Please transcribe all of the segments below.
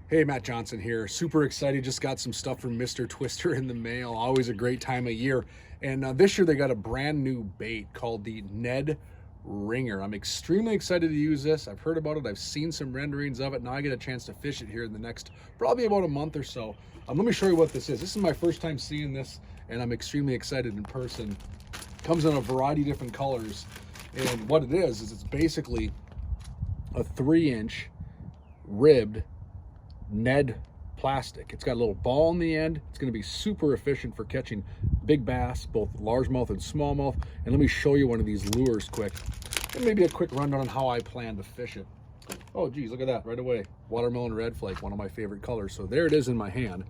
Hey, Matt Johnson here. Super excited. Just got some stuff from Mr. Twister in the mail. Always a great time of year. And this year they got a brand new bait called the NED Ringer. I'm extremely excited to use this. I've heard about it. I've seen some renderings of it. Now I get a chance to fish it here in the next probably about a month or so. Let me show you what this is. This is my first time seeing this, and I'm extremely excited in person. Comes in a variety of different colors. And what it is it's basically a 3-inch ribbed Ned plastic. It's got a little ball in the end. It's going to be super efficient for catching big bass, both largemouth and smallmouth. And let me show you one of these lures quick, and maybe a quick rundown on how I plan to fish it. Oh geez, look at that right away. Watermelon red flake, one of my favorite colors. So there it is in my hand.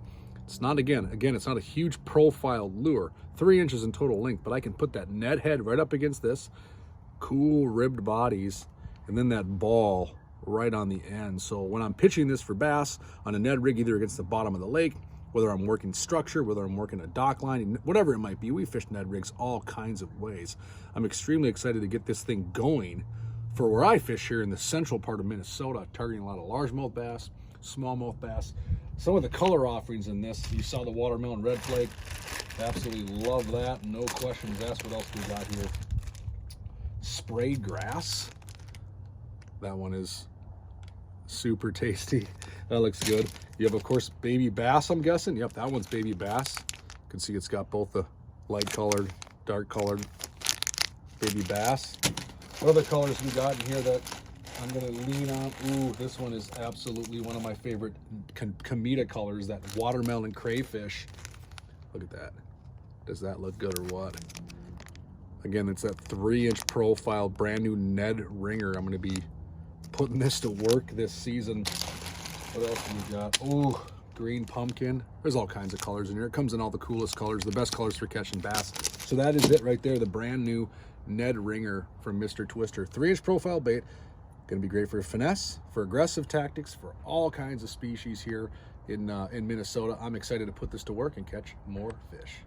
It's not, again, it's not a huge profile lure, 3 inches in total length, but I can put that Ned head right up against this, cool ribbed bodies, and then that ball right on the end. So when I'm pitching this for bass on a Ned rig, either against the bottom of the lake, whether I'm working structure, whether I'm working a dock line, whatever it might be, we fish Ned rigs all kinds of ways. I'm extremely excited to get this thing going for where I fish here in the central part of Minnesota, targeting a lot of largemouth bass, smallmouth bass. Some of the color offerings in this, you saw the watermelon red flake. Absolutely love that. No questions asked. What else we got here? Spray grass. That one is super tasty. That looks good. You have, of course, baby bass, I'm guessing. Yep, that one's baby bass. You can see it's got both the light colored, dark colored baby bass. What other colors we got in here that I'm gonna lean on? Ooh, this one is absolutely one of my favorite Cometa colors, that watermelon crayfish. Look at that. Does that look good or what? Again, it's that 3-inch profile, brand new Ned Ringer. I'm gonna be putting this to work this season. What else do we got? Oh, green pumpkin. There's all kinds of colors in here. It comes in all the coolest colors, the best colors for catching bass. So that is it right there, the brand new Ned Ringer from Mr. Twister. 3-inch profile bait. Gonna be great for finesse, for aggressive tactics, for all kinds of species here in Minnesota. I'm excited to put this to work and catch more fish.